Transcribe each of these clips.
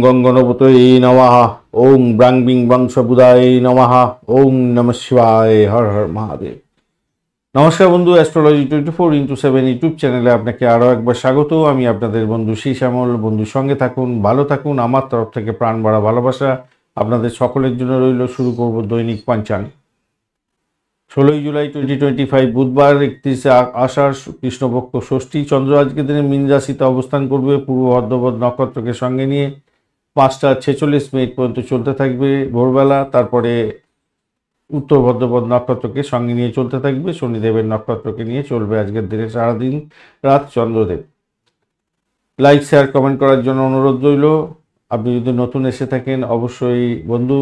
গং গণপতয়ে নমঃ। ওং ব্রাং বিং বংশ বুধায় নমঃ। ওং নমঃ শিবায়। হর হর মহাদেব। নমস্কার বন্ধু, অ্যাস্ট্রোলজি 24x7 ইউটিউব চ্যানেলে আপনাকে আরও একবার স্বাগত। আমি আপনাদের বন্ধু শ্রী শ্যামল। বন্ধুর সঙ্গে থাকুন, ভালো থাকুন। আমার তরফ থেকে প্রাণ ভরা ভালোবাসা আপনাদের সকলের জন্য রইল। শুরু করব দৈনিক পঞ্চাঙ্গ। 16 জুলাই 2025 বুধবার, 31 আষাঢ়, কৃষ্ণপক্ষ ষষ্ঠী। চন্দ্র আজকের দিনে মীন রাশিতে অবস্থান করবে পূর্ব ভদ্রপদ নক্ষত্রকে সঙ্গে নিয়ে 5টা 46 মিনিট পর্যন্ত চলতে থাকবে ভোরবেলা। তারপরে উত্তর ভদ্রপদ নক্ষত্রকে সঙ্গে নিয়ে চলতে থাকবে। শনিদেবের নক্ষত্রকে নিয়ে চলবে আজকের দিনে সারাদিন রাত চন্দ্রদেব। লাইক শেয়ার কমেন্ট করার জন্য অনুরোধ রইল। আপনি যদি নতুন এসে থাকেন অবশ্যই বন্ধু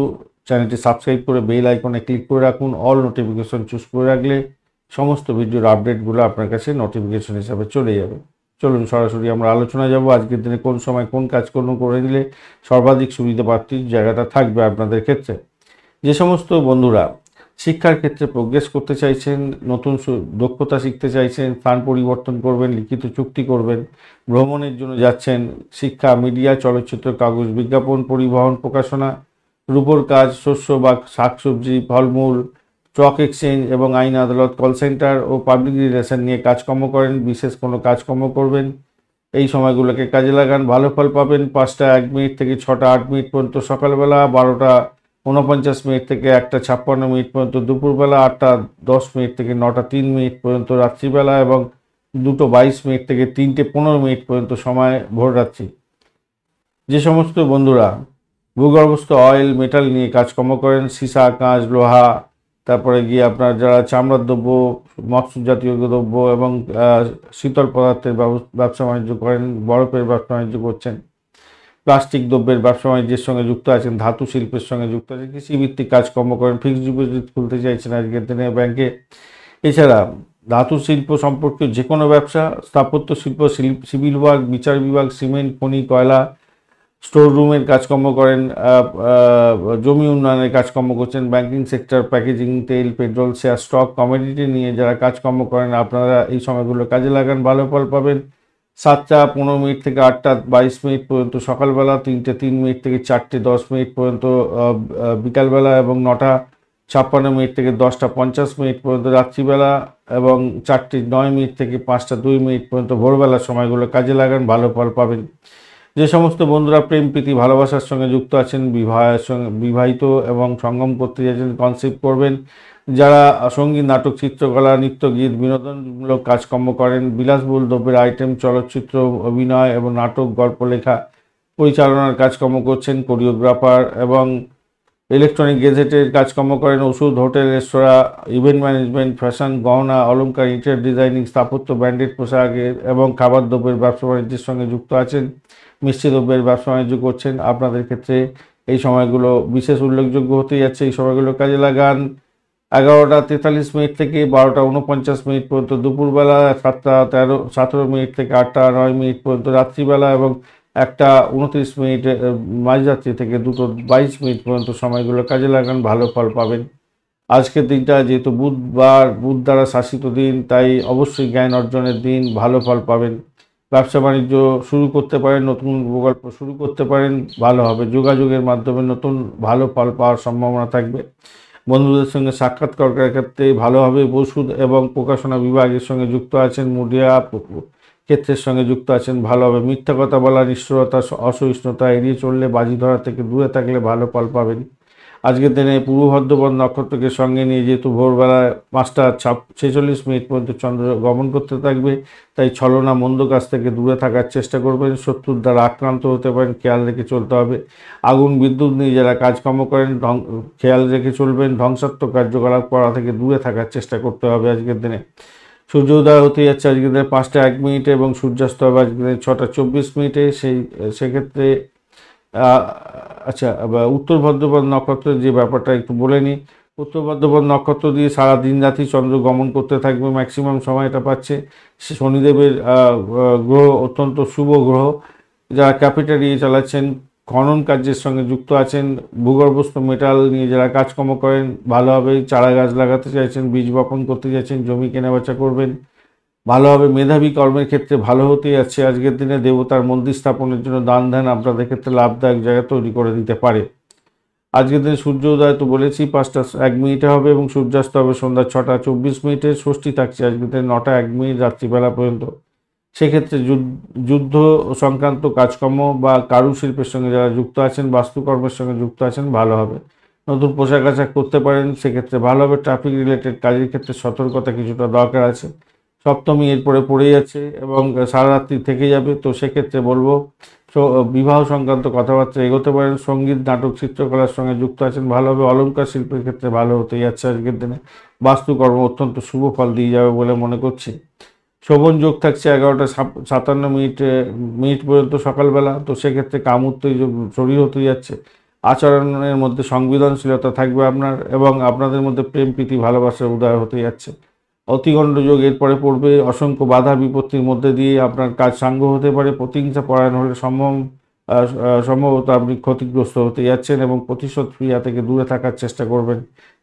চ্যানেলটি সাবস্ক্রাইব করে বেল আইকনে ক্লিক করে রাখুন। অল নোটিফিকেশন চুজ করে রাখলে সমস্ত ভিডিওর আপডেটগুলো আপনার কাছে নোটিফিকেশন হিসাবে চলে যাবে। চলুন সরাসরি আমরা আলোচনা যাব আজকের দিনে কোন সময় কোন কাজকর্ম করে নিলে সর্বাধিক সুবিধা প্রাপ্তির জায়গাটা থাকবে আপনাদের ক্ষেত্রে। যে সমস্ত বন্ধুরা শিক্ষার ক্ষেত্রে প্রোগ্রেস করতে চাইছেন, নতুন দক্ষতা শিখতে চাইছেন, স্থান পরিবর্তন করবেন, লিখিত চুক্তি করবেন, ভ্রমণের জন্য যাচ্ছেন, শিক্ষা, মিডিয়া, চলচ্চিত্র, কাগজ, বিজ্ঞাপন, পরিবহন, প্রকাশনা, রূপোর কাজ, শস্য বা শাকসবজি, ফলমূল, স্টক এক্সচেঞ্জ এবং আইন আদালত, কল সেন্টার ও পাবলিক রিলেশন নিয়ে কাজকর্ম করেন, বিশেষ কোনো কাজকর্ম করবেন, এই সময়গুলোকে কাজে লাগান, ভালো ফল পাবেন। 5টা 1 মিনিট থেকে 6টা 8 মিনিট পর্যন্ত সকালবেলা, 12টা 49 মিনিট থেকে 1টা 56 মিনিট পর্যন্ত দুপুরবেলা, 8টা 10 মিনিট থেকে 9টা 3 মিনিট পর্যন্ত রাত্রিবেলা এবং 2টো 22 মিনিট থেকে 3টে 15 মিনিট পর্যন্ত সময় ভোররাত্রি। যে সমস্ত বন্ধুরা ভূগর্ভস্থ অয়েল, মেটাল নিয়ে কাজকর্ম করেন, সীসা, কাঁচ, লোহা, তারপরে গিয়ে আপনার যারা চামড়ার দ্রব্য, মৎস্য জাতীয় দ্রব্য এবং শীতল পদার্থের ব্যবসা বাণিজ্য করেন, বরফের ব্যবসা বাণিজ্য করছেন, প্লাস্টিক দ্রব্যের ব্যবসা বাণিজ্যের সঙ্গে যুক্ত আছেন, ধাতু শিল্পের সঙ্গে যুক্ত আছেন, কৃষিভিত্তিক কাজকর্ম করেন, ফিক্সড ডিপোজিট খুলতে চাইছেন আজকের দিনে ব্যাংকে। এছাড়া ধাতু শিল্প সম্পর্কিত যে কোনো ব্যবসা, স্থাপত্য শিল্প, সিভিল ওয়ার্ক, বিচার বিভাগ, সিমেন্ট, খনি, কয়লা, স্টোর রুমের কাজকর্ম করেন, জমি উন্নয়নের কাজকর্ম করছেন, ব্যাংকিং সেক্টর, প্যাকেজিং, তেল, পেট্রোল, শেয়ার, স্টক, কমোডিটি নিয়ে যারা কাজকর্ম করেন আপনারা এই সময়গুলো কাজে লাগান, ভালো ফল পাবেন। 7টা 15 মিনিট থেকে 8টা 22 মিনিট পর্যন্ত সকালবেলা, 3টে 3 মিনিট থেকে 4টে 10 মিনিট পর্যন্ত বিকালবেলা এবং 9টা 56 মিনিট থেকে 10টা 50 মিনিট পর্যন্ত রাত্রিবেলা এবং 4টে 9 মিনিট থেকে 5টা 2 মিনিট পর্যন্ত ভোরবেলা সময়গুলো কাজে লাগান, ভালো ফল পাবেন। যে সমস্ত বন্ধুরা প্রেম প্রীতি ভালোবাসার সঙ্গে যুক্ত আছেন, বিবাহিত এবং সঙ্গম করতে চাইছেন, কনসেপ্ট করবেন, যারা সঙ্গীত, নাটক, চিত্রকলা, নৃত্য, গীত, বিনোদনমূলক কাজকর্ম করেন, বিলাসবহুল দ্রব্যের আইটেম, চলচ্চিত্র, অভিনয় এবং নাটক, গল্প লেখা, পরিচালনার কাজকর্ম করছেন, কোরিওগ্রাফার এবং ইলেকট্রনিক গেজেটের কাজকর্ম করেন, ওষুধ, হোটেল, রেস্তোরাঁ, ইভেন্ট ম্যানেজমেন্ট, ফ্যাশন, গহনা, অলংকার, ইন্টেরিয়র ডিজাইনিং, স্থাপত্য, ব্র্যান্ডেড পোশাকের এবং খাবার দ্রব্যের ব্যবসা বাণিজ্যের সঙ্গে যুক্ত আছেন, মিষ্টি দ্রব্যের ব্যবসা বাণিজ্য করছেন। আপনাদের ক্ষেত্রে এই সময়গুলো বিশেষ উল্লেখযোগ্য হতে যাচ্ছে। এই সময়গুলো কাজে লাগান। 11টা 43 মিনিট থেকে 12টা 49 মিনিট পর্যন্ত দুপুরবেলা, 7টা 17 মিনিট থেকে 8টা 9 মিনিট পর্যন্ত রাত্রিবেলা এবং 1টা 29 মিনিট মাঝরাত্রি থেকে 2টো 22 মিনিট পর্যন্ত সময়গুলো কাজে লাগান, ভালো ফল পাবেন। আজকের দিনটা যেহেতু বুধবার, বুধ দ্বারা শাসিত দিন, তাই অবশ্যই জ্ঞান অর্জনের দিন, ভালো ফল পাবেন। ব্যবসা বাণিজ্য শুরু করতে পারেন, নতুন প্রকল্প শুরু করতে পারেন, ভালো হবে। যোগাযোগের মাধ্যমে নতুন ভালো ফল পাওয়ার সম্ভাবনা থাকবে। বন্ধুদের সঙ্গে সাক্ষাৎকার করার ক্ষেত্রে ভালো হবে। ওষুধ এবং প্রকাশনা বিভাগের সঙ্গে যুক্ত আছেন, মিডিয়া ক্ষেত্রের সঙ্গে যুক্ত আছেন, ভালো হবে। মিথ্যা কথা বলা, নিষ্ঠুরতা, অসহিষ্ণুতা এড়িয়ে চললে, বাজি ধরা থেকে দূরে থাকলে ভালো ফল পাবেন। আজকের দিনে পূর্ব ভদ্রপদ নক্ষত্রকে সঙ্গে নিয়ে যেহেতু ভোরবেলায় 5টা 46 মিনিট পর্যন্ত চন্দ্র গমন করতে থাকবে, তাই ছলনা, মন্দ কাজ থেকে দূরে থাকার চেষ্টা করবেন। শত্রুর দ্বারা আক্রান্ত হতে পারেন, খেয়াল রেখে চলতে হবে। আগুন, বিদ্যুৎ নিয়ে যারা কাজকর্ম করেন খেয়াল রেখে চলবেন। ধ্বংসাত্মক কার্যকলাপ করা থেকে দূরে থাকার চেষ্টা করতে হবে আজকের দিনে। সূর্যোদয় হতে যাচ্ছে আজকের দিনে 5টা 1 মিনিটে এবং সূর্যাস্ত হবে আজকের দিনে 6টা 24 মিনিটে। সেক্ষেত্রে আচ্ছা, উত্তর ভদ্রপদ নক্ষত্রের যে ব্যাপারটা একটু বলে নিই। উত্তর ভদ্রপদ নক্ষত্র দিয়ে সারা দিন রাতি চন্দ্র গমন করতে থাকবে, ম্যাক্সিমাম সময়টা পাচ্ছে। শনিদেবের গ্রহ অত্যন্ত শুভ গ্রহ। যারা ক্যাপিটাল নিয়ে চালাচ্ছেন, খনন কার্যের সঙ্গে যুক্ত আছেন, ভূগর্ভস্থ মেটাল নিয়ে যারা কাজকর্ম করেন ভালো হবে। চারা গাছ লাগাতে চাইছেন, বীজ বপন করতে চাইছেন, জমি কেনাবেচা করবেন, ভালো হবে। মেধাবী কর্মের ক্ষেত্রে ভালো হতে যাচ্ছে আজকের দিনে। দেবতার মন্দির স্থাপনের জন্য দান ধ্যান আপনাদের ক্ষেত্রে লাভদায়ক জায়গা তৈরি করে দিতে পারে। আজকের দিনে সূর্য উদয় তো বলেছি 5টা 1 মিনিটে হবে এবং সূর্যাস্ত হবে সন্ধ্যা 6টা 24 মিনিটে। ষষ্ঠী থাকছে আজকের দিনে 9টা 1 মিনিট রাত্রিবেলা পর্যন্ত। সেক্ষেত্রে যুদ্ধ সংক্রান্ত কাজকর্ম বা কারুশিল্পের সঙ্গে যারা যুক্ত আছেন, বাস্তুকর্মের সঙ্গে যুক্ত আছেন, ভালো হবে। নতুন পোশাক আশাক করতে পারেন, সেক্ষেত্রে ভালো হবে। ট্রাফিক রিলেটেড কাজের ক্ষেত্রে সতর্কতা কিছুটা দরকার আছে। সপ্তমী এরপরে পড়ে যাচ্ছে এবং সারা রাত্রি থেকে যাবে, তো সেক্ষেত্রে বলবো বিবাহ সংক্রান্ত কথাবার্তা এগোতে পারেন। সঙ্গীত, নাটক, চিত্রকলার সঙ্গে যুক্ত আছেন, ভালো হবে। অলঙ্কার শিল্পের ক্ষেত্রে ভালো হতে যাচ্ছে আজকের দিনে। বাস্তুকর্ম অত্যন্ত শুভ ফল দিয়ে যাবে বলে মনে করছি। শোভন যোগ থাকছে 11টা 57 মিনিট পর্যন্ত সকালবেলা, তো সেক্ষেত্রে কাম উত্তেজক শরীর হতে যাচ্ছে। আচরণের মধ্যে সংবেদনশীলতা থাকবে আপনার, এবং আপনাদের মধ্যে প্রেম প্রীতি ভালোবাসার উদয় হতে যাচ্ছে। অতিগণ্ড যোগ এরপরে পড়বে। অসংখ্য বাধা বিপত্তির মধ্যে দিয়ে আপনার কাজ সাঙ্গ হতে পারে। প্রতিহিংসা পরায়ণ হলে সম্ভবত আপনি ক্ষতিগ্রস্ত হতে যাচ্ছেন এবং প্রতিশোধ ক্রিয়া থেকে দূরে থাকার চেষ্টা করবেন।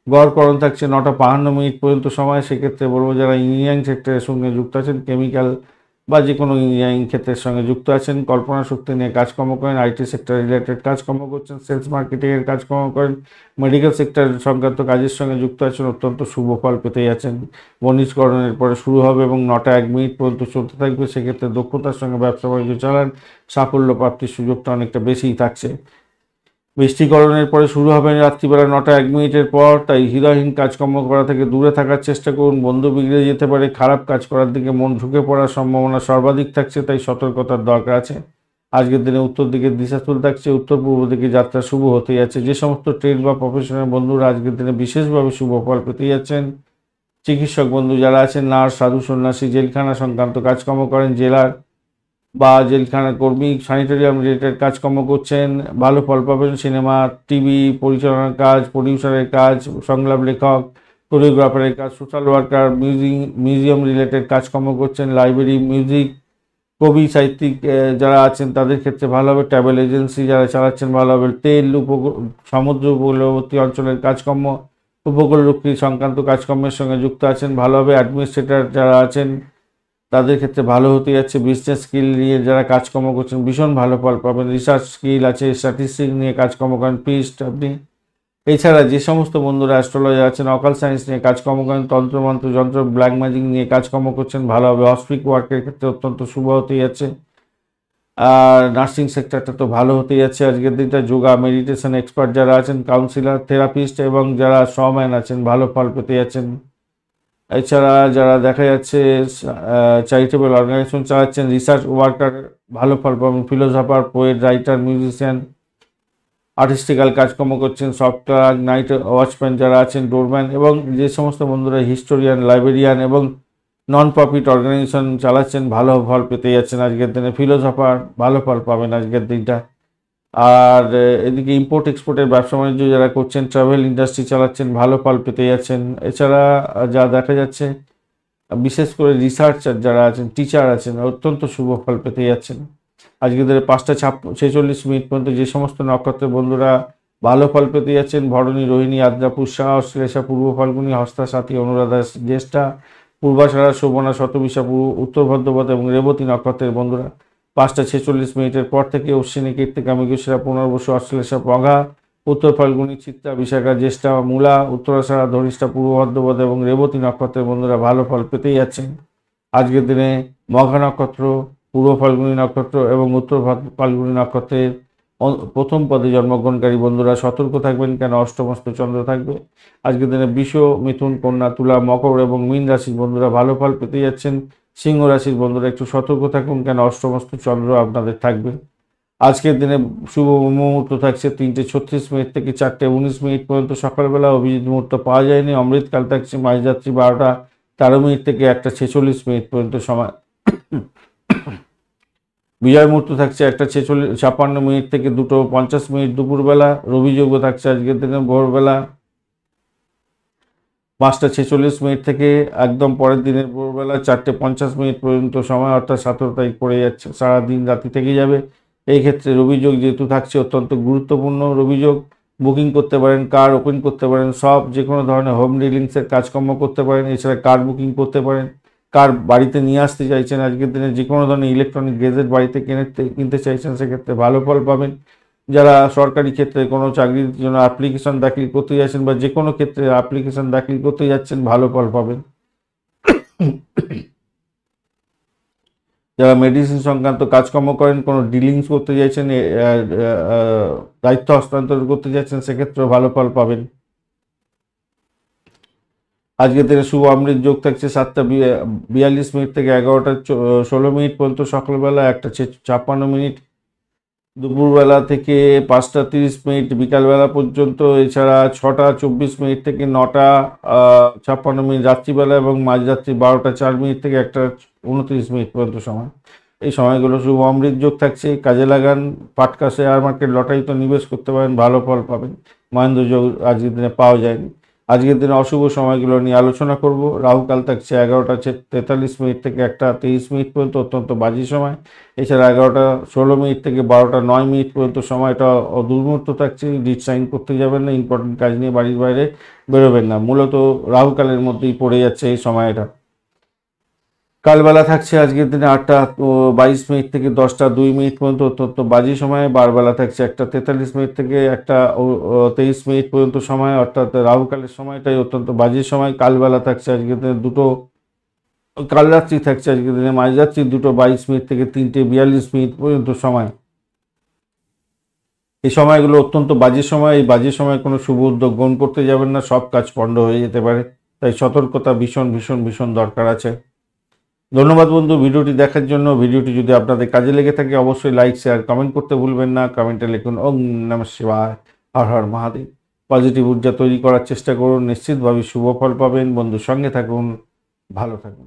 গড়করণ থাকছে 9টা 52 মিনিট পর্যন্ত সময়। সেক্ষেত্রে বলবো যারা ইঞ্জিনিয়ারিং সেক্টরের সঙ্গে যুক্ত আছেন, কেমিক্যাল বা যে কোনো ইঞ্জিনিয়ারিং ক্ষেত্রের সঙ্গে যুক্ত আছেন, কল্পনা শক্তি নিয়ে কাজকর্ম করেন, আইটি সেক্টর রিলেটেড কাজকর্ম করছেন, সেলস মার্কেটিংয়ের কাজকর্ম করেন, মেডিকেল সেক্টর সংক্রান্ত কাজের সঙ্গে যুক্ত আছেন, অত্যন্ত শুভ ফল পেতে যাচ্ছেন। বণিজকরণের পরে শুরু হবে এবং 9টা 1 মিনিট পর্যন্ত চলতে থাকবে। সেক্ষেত্রে দক্ষতার সঙ্গে ব্যবসা বাণিজ্য চালান, সাফল্য প্রাপ্তির সুযোগটা অনেকটা বেশিই থাকছে। বৃষ্টিকরণের পরে শুরু হবে রাত্রিবেলা 9টা 1 মিনিটের পর, তাই হৃদয়হীন কাজকর্ম করা থেকে দূরে থাকার চেষ্টা করুন। বন্ধু বিগড়ে যেতে পারে, খারাপ কাজ করার দিকে মন ঝুঁকে পড়ার সম্ভাবনা সর্বাধিক থাকছে, তাই সতর্কতার দরকার আছে। আজকের দিনে উত্তর দিকে দিশাচল থাকছে, উত্তর পূর্ব দিকে যাত্রা শুভ হতে যাচ্ছে। যে সমস্ত ট্রেড বা প্রফেশনাল বন্ধুরা আজকের দিনে বিশেষভাবে শুভ ফল পেতে যাচ্ছেন, চিকিৎসক বন্ধু যারা আছেন, নার্স, সাধু সন্ন্যাসী, জেলখানা সংক্রান্ত কাজকর্ম করেন, জেলার বা জেলখানার কর্মী, স্যানিটেরিয়াম রিলেটেড কাজকর্ম করছেন, ভালো ফল পাবেন। সিনেমা, টিভি পরিচালনার কাজ, প্রডিউসারের কাজ, সংলাপ লেখক, কোরিওগ্রাফারের কাজ, সোশ্যাল ওয়ার্কার, মিউজিয়াম রিলেটেড কাজকর্ম করছেন, লাইব্রেরি, মিউজিক, কবি, সাহিত্যিক যারা আছেন তাদের ক্ষেত্রে ভালো হবে। ট্রাভেল এজেন্সি যারা চালাচ্ছেন ভালো হবে। তেল, সমুদ্র উপকূলবর্তী অঞ্চলের কাজকর্ম, উপকূলরক্ষী সংক্রান্ত কাজকর্মের সঙ্গে যুক্ত আছেন, ভালো হবে। অ্যাডমিনিস্ট্রেটর যারা আছেন তাদের ক্ষেত্রে ভালো হতে যাচ্ছে। বিজনেস স্কিল নিয়ে যারা কাজকর্ম করছেন ভীষণ ভালো ফল পাবেন। রিসার্চ স্কিল আছে, স্ট্যাটিস্টিক্স নিয়ে কাজকর্ম করেন, পিস্ট আপনি। এছাড়া যে সমস্ত বন্ধুরা অ্যাস্ট্রোলজি আছেন, অকাল সায়েন্স নিয়ে কাজকর্ম করেন, তন্ত্রমন্ত্র, যন্ত্র, ব্ল্যাক ম্যাজিক নিয়ে কাজকর্ম করছেন, ভালো হবে। হসপিক ওয়ার্কের ক্ষেত্রে অত্যন্ত শুভ হতে যাচ্ছে। আর নার্সিং সেক্টরটা তো ভালো হতে যাচ্ছে আজকের দিনটা। যোগা, মেডিটেশন এক্সপার্ট যারা আছেন, কাউন্সিলর, থেরাপিস্ট এবং যারা শম্যান আছেন ভালো ফল পেতে যাচ্ছেন। এছাড়া যারা দেখা যাচ্ছে চ্যারিটেবল অর্গানাইজেশন চালাচ্ছেন, রিসার্চ ওয়ার্কার ভালো ফল পাবেন। Philosopher, poet, writer, musician, artistical কাজকর্ম করছেন, সফটওয়্যার, নাইট ওয়াচম্যান যারা আছেন, ডোরম্যান, এবং যে সমস্ত বন্ধুরা হিস্টোরিয়ান, লাইব্রেরিয়ান এবং নন প্রফিট অর্গানাইজেশন চালাচ্ছেন ভালো ফল পেতে যাচ্ছেন আজকের দিনে। ফিলোসফার ভালো ফল পাবেন আজকের দিনটা। আর এদিকে ইম্পোর্ট এক্সপোর্টের ব্যবসা বাণিজ্য যারা করছেন, ট্রাভেল ইন্ডাস্ট্রি চালাচ্ছেন, ভালো ফল পেতে যাচ্ছেন। এছাড়া যা দেখা যাচ্ছে বিশেষ করে রিসার্চার যারা আছেন, টিচার আছেন, অত্যন্ত শুভ ফল পেতে যাচ্ছেন আজকের দিনে। 5টা 46 মিনিট পর্যন্ত যে সমস্ত নক্ষত্রের বন্ধুরা ভালো ফল পেতে যাচ্ছেন, ভরণী, রোহিণী, আদ্রা, পুষ্যা, অশ্লেষা, পূর্ব ফাল্গুনী, হস্তা, সাথী, অনুরাধা, জ্যেষ্ঠা, পূর্বাষাঢ়া, শোভনা, শতবিশা, উত্তর ভদ্রপদ এবং রেবতী নক্ষত্রের বন্ধুরা 5টা 46 মিনিটের পর থেকে অশ্বিনী, কৃত্তিকা, মৃগশিরা, পুনর্বসু, অশ্লেষা, পঘা, উত্তর ফাল্গুনী, চিত্রা, বিশাখা, জ্যেষ্ঠা, মূলা, উত্তরাষাঢ়া, ধনিষ্ঠা, পূর্ব ভদ্রপদ এবং রেবতী নক্ষত্রের বন্ধুরা ভালো ফল পেতেই যাচ্ছেন আজকের দিনে। মঘা নক্ষত্র, পূর্ব ফাল্গুনী নক্ষত্র এবং উত্তর ফাল্গুনী নক্ষত্রের প্রথম পদে জন্মগ্রহণকারী বন্ধুরা সতর্ক থাকবেন, কেন অষ্টমস্ত চন্দ্র থাকবে আজকের দিনে। বৃষ, মিথুন, কন্যা, তুলা, মকর এবং মীন রাশির বন্ধুরা ভালো ফল পেতে যাচ্ছেন। সিংহ রাশির বন্ধুরা একটু সতর্ক থাকুন, কেন অষ্টমস্ত চন্দ্র আপনাদের থাকবে আজকের দিনে। শুভ মুহূর্ত থাকছে 3টে 36 মিনিট থেকে 4টে 19 মিনিট পর্যন্ত সকালবেলা। অভিজিৎ মুহূর্ত পাওয়া যায়নি। অমৃতকাল থাকছে মাঝরাত্রি 12টা 13 মিনিট থেকে 1টা 46 মিনিট পর্যন্ত সময়। বিজয় মুহূর্ত থাকছে 1টা 56 মিনিট থেকে 2টো 50 মিনিট দুপুরবেলা। রবিযোগ্য থাকছে আজকের দিনে ভোরবেলা 5টা 46 মিনিট থেকে একদম পরের দিনের ভোরবেলা 4টে 50 মিনিট পর্যন্ত সময়, অর্থাৎ 17 তারিখ পড়ে যাচ্ছে, সারাদিন রাতি থেকে যাবে। এই ক্ষেত্রে রবিযোগ যেহেতু থাকছে অত্যন্ত গুরুত্বপূর্ণ। রবিযোগ বুকিং করতে পারেন, কার ওপেন করতে পারেন, সব যে কোনো ধরনের হোম ডিলিংসের কাজকর্ম করতে পারেন। এছাড়া কার বুকিং করতে পারেন, কার বাড়িতে নিয়ে আসতে চাইছেন, আজকের দিনে যে কোনো ধরনের ইলেকট্রনিক গেজেট বাড়িতে কিনতে চাইছেন, সেক্ষেত্রে ভালো ফল পাবেন। যারা সরকারি ক্ষেত্রে কোনো চাকরির জন্য অ্যাপ্লিকেশন দাখিল করতে যাচ্ছেন বা যে কোনো ক্ষেত্রে অ্যাপ্লিকেশন দাখিল করতে যাচ্ছেন, ভালো ফল পাবেন। যারা মেডিসিন সংক্রান্ত কাজকর্ম করেন, কোনো ডিলিংস করতে চাইছেন, দায়িত্ব হস্তান্তর করতে যাচ্ছেন, সেক্ষেত্রেও ভালো ফল পাবেন। আজকের দিনে শুভ অমৃত যোগ থাকছে 7:42 থেকে 11:16 পর্যন্ত সকালবেলা, 1:56 দুপুরবেলা থেকে 5:30 বিকালবেলা পর্যন্ত, এছাড়া 6:24 থেকে 9:56 রাত্রিবেলা, এবং মাঝরাত্রি 12:04 থেকে 1:29 পর্যন্ত সময়। এই সময়গুলো শুভ অমৃত যোগ থাকছে, কাজে লাগান। পাটকা শেয়ার মার্কেট লটারিতে নিবেশ করতে পারেন, ভালো ফল পাবেন। মহেন্দ্র যোগ আজকের দিনে পাওয়া যায়নি। আজকের দিনে অশুভ সময়গুলো নিয়ে আলোচনা করব। রাহুকাল থাকছে 11:43 থেকে 1:23 পর্যন্ত, অত্যন্ত বাজে সময়। এছাড়া 11:16 থেকে 12:09 পর্যন্ত সময়টা দুর্মুহূর্ত থাকছে। ডিট সাইন করতে যাবেন না, ইম্পর্টেন্ট কাজ নিয়ে বাড়ির বাইরে বেরোবেন না। মূলত রাহুকালের মধ্যেই পড়ে যাচ্ছে এই সময়টা। কালবেলা থাকছে আজকের দিনে 8:22 থেকে 10:02 পর্যন্ত, অত্যন্ত বাজে সময়। বারবেলা থাকছে 1:43 থেকে 1:23 পর্যন্ত সময়, অর্থাৎ রাহুকালের সময়টাই অত্যন্ত বাজে সময়। কালবেলা থাকছে আজকের দিনে কাল রাত্রি থাকছে আজকের দিনে মাঝরাত্রি 2:22 থেকে 3:42 পর্যন্ত সময়। এই সময়গুলো অত্যন্ত বাজে সময়। এই বাজে সময় কোনো শুভ উদ্যোগ গ্রহণ করতে যাবেন না, সব কাজ পণ্ড হয়ে যেতে পারে। তাই সতর্কতা ভীষণ ভীষণ ভীষণ দরকার আছে। ধন্যবাদ বন্ধু ভিডিওটি দেখার জন্য। ভিডিওটি যদি আপনাদের কাজে লেগে থাকে, অবশ্যই লাইক শেয়ার কমেন্ট করতে ভুলবেন না। কমেন্টে লিখুন ওম নমঃ শিবায়, হর হর মহাদেব। পজিটিভ ঊর্জা তৈরি করার চেষ্টা করুন, নিশ্চিতভাবে শুভ ফল পাবেন। বন্ধুর সঙ্গে থাকুন, ভালো থাকুন।